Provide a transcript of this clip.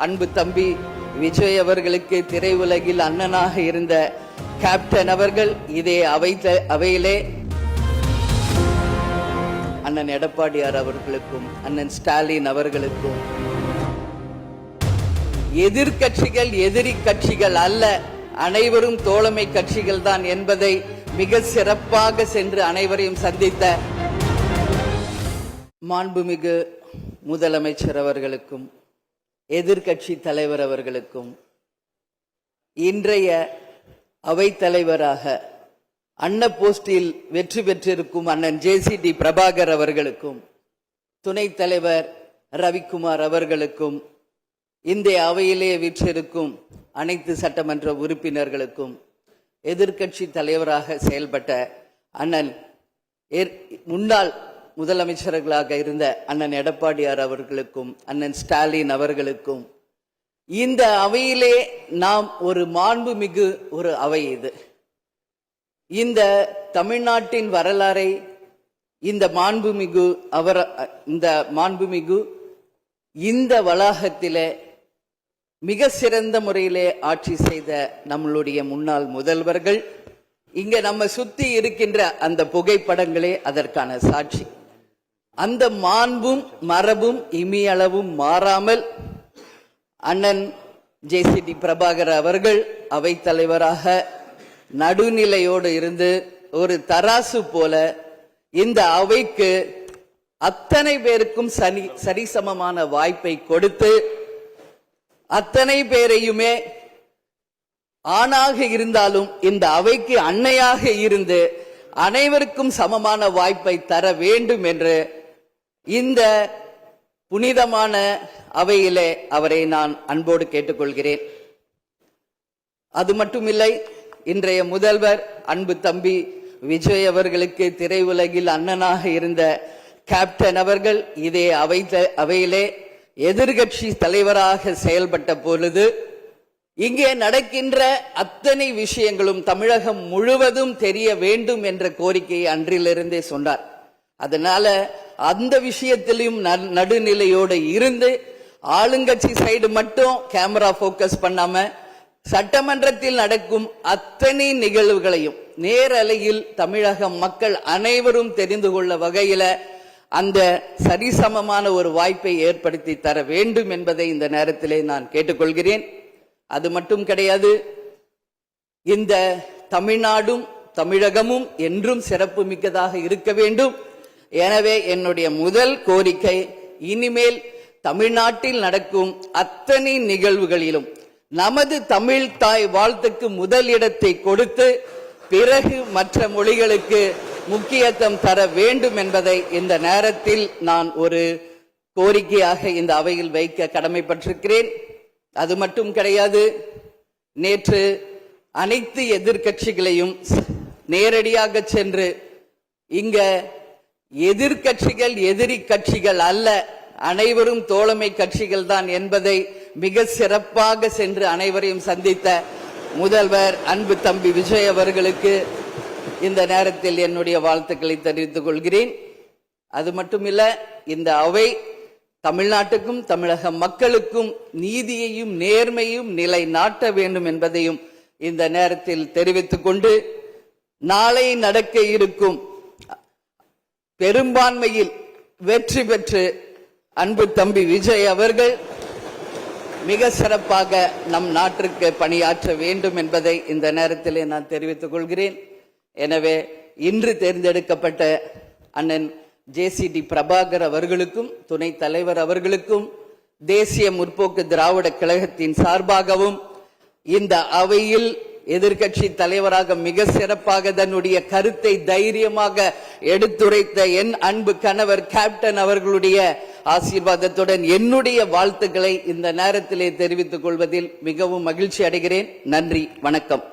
அன்பு தம்பி விஜய் அவர்களுக்கு திரையுலகில் அண்ணனாக இருந்த கேப்டன் அவர்கள் இதே அவையிலே அண்ணன் எடப்பாடியார் அவர்களுக்கும் அண்ணன் ஸ்டாலின் அவர்களுக்கும் எதிர்கட்சிகள் எதிரி கட்சிகள் அல்ல, அனைவரும் தோழமை கட்சிகள் தான் என்பதை மிக சிறப்பாக சென்று அனைவரையும் சந்தித்த மாண்புமிகு முதலமைச்சர் அவர்களுக்கும் எதிர்கட்சி தலைவர் அவர்களுக்கும் இன்றைய அவைத் தலைவராக அன்ன போஸ்டில் வெற்றி பெற்றிருக்கும் அண்ணன் ஜேசிடி பிரபாகர் அவர்களுக்கும் துணைத் தலைவர் ரவிக்குமார் அவர்களுக்கும் இந்த அவையிலே வீற்றிருக்கும் அனைத்து சட்டமன்ற உறுப்பினர்களுக்கும் எதிர்கட்சி தலைவராக செயல்பட்ட அண்ணன் முன்னாள் முதலமைச்சர்களாக இருந்த அண்ணன் எடப்பாடியார் அவர்களுக்கும் அண்ணன் ஸ்டாலின் அவர்களுக்கும் இந்த அவையிலே நாம் ஒரு மாண்புமிகு ஒரு அவை இது. இந்த தமிழ்நாட்டின் வரலாறை இந்த மாண்புமிகு இந்த வளாகத்திலே மிக சிறந்த முறையிலே ஆட்சி செய்த நம்மளுடைய முன்னாள் முதல்வர்கள் இங்க நம்ம சுத்தி இருக்கின்ற அந்த புகைப்படங்களே அதற்கான சாட்சி. அந்த மாண்பும் மரபும் இமியளவும் மாறாமல் அண்ணன் ஜேசிடி பிரபாகர் அவர்கள் அவைத் தலைவராக நடுநிலையோடு இருந்து ஒரு தராசு போல இந்த அவைக்கு அத்தனை பேருக்கும் சரிசமமான வாய்ப்பை கொடுத்து அத்தனை பேரையுமே ஆணாக இருந்தாலும் இந்த அவைக்கு அன்னையாக இருந்து அனைவருக்கும் சமமான வாய்ப்பை தர வேண்டும் என்று இந்த புனிதமான அவையிலே அவரை நான் அன்போடு கேட்டுக்கொள்கிறேன். அது மட்டுமில்லை, இன்றைய முதல்வர் அன்பு தம்பி விஜய் அவர்களுக்கு திரையுலகில் அண்ணனாக இருந்த கேப்டன் அவர்கள் இதே அவையிலே எதிர்கட்சி தலைவராக செயல்பட்ட பொழுது இங்கே நடக்கின்ற அத்தனை விஷயங்களும் தமிழகம் முழுவதும் தெரிய வேண்டும் என்ற கோரிக்கையை அன்றிலிருந்தே சொன்னார். அதனால அந்த விஷயத்திலும் நடுநிலையோடு இருந்து ஆளுங்கட்சி சைடு மட்டும் கேமரா போக்கஸ் பண்ணாம சட்டமன்றத்தில் நடக்கும் அத்தனை நிகழ்வுகளையும் நேரலையில் தமிழக மக்கள் அனைவரும் தெரிந்து கொள்ள வகையில அந்த சரிசமமான ஒரு வாய்ப்பை ஏற்படுத்தி தர வேண்டும் என்பதை இந்த நேரத்திலே நான் கேட்டுக்கொள்கிறேன். அது மட்டும் கிடையாது, இந்த தமிழ்நாடும் தமிழகமும் என்றும் சிறப்பு மிக்கதாக இருக்க வேண்டும். எனவே என்னுடைய முதல் கோரிக்கை, இனிமேல் தமிழ்நாட்டில் நடக்கும் அத்தனை நிகழ்வுகளிலும் நமது தமிழ் தாய் வாழ்த்துக்கு முதல் இடத்தை கொடுத்து பிறகு மற்ற மொழிகளுக்கு முக்கியத்துவம் தர வேண்டும் என்பதை இந்த நேரத்தில் நான் ஒரு கோரிக்கையாக இந்த அவையில் வைக்க கடமைப்பட்டிருக்கிறேன். அது மட்டும் கிடையாது, நேற்று அனைத்து எதிர்கட்சிகளையும் நேரடியாக சென்று இங்க எதிர்கட்சிகள் எதிரி கட்சிகள் அல்ல, அனைவரும் தோழமை கட்சிகள் தான் என்பதை மிக சிறப்பாக சென்று அனைவரையும் சந்தித்த முதல்வர் அன்பு தம்பி விஜய் அவர்களுக்கு இந்த நேரத்தில் என்னுடைய வாழ்த்துக்களை தெரிவித்துக் கொள்கிறேன். அது மட்டுமில்ல, இந்த அவை தமிழ்நாட்டுக்கும் தமிழக மக்களுக்கும் நீதியையும் நேர்மையும் நிலைநாட்ட வேண்டும் என்பதையும் இந்த நேரத்தில் தெரிவித்துக் கொண்டு, நாளை நடக்க இருக்கும் பெரும்பான்மையில் வெற்றி பெற்று அன்பு தம்பி விஜய் அவர்கள் மிக சிறப்பாக நம் நாட்டிற்கு பணியாற்ற வேண்டும் என்பதை இந்த நேரத்திலே நான் தெரிவித்துக் கொள்கிறேன். எனவே இன்று தேர்ந்தெடுக்கப்பட்ட அண்ணன் ஜேசிடி பிரபாகர் அவர்களுக்கும் துணைத் தலைவர் அவர்களுக்கும் தேசிய முற்போக்கு திராவிட கழகத்தின் சார்பாகவும் இந்த அவையில் எதிர்கட்சி தலைவராக மிக சிறப்பாக தன்னுடைய கருத்தை தைரியமாக எடுத்துரைத்த என் அன்பு கணவர் கேப்டன் அவர்களுடைய ஆசீர்வாதத்துடன் என்னுடைய வாழ்த்துக்களை இந்த நேரத்திலே தெரிவித்துக் கொள்வதில் மிகவும் மகிழ்ச்சி அடைகிறேன். நன்றி, வணக்கம்.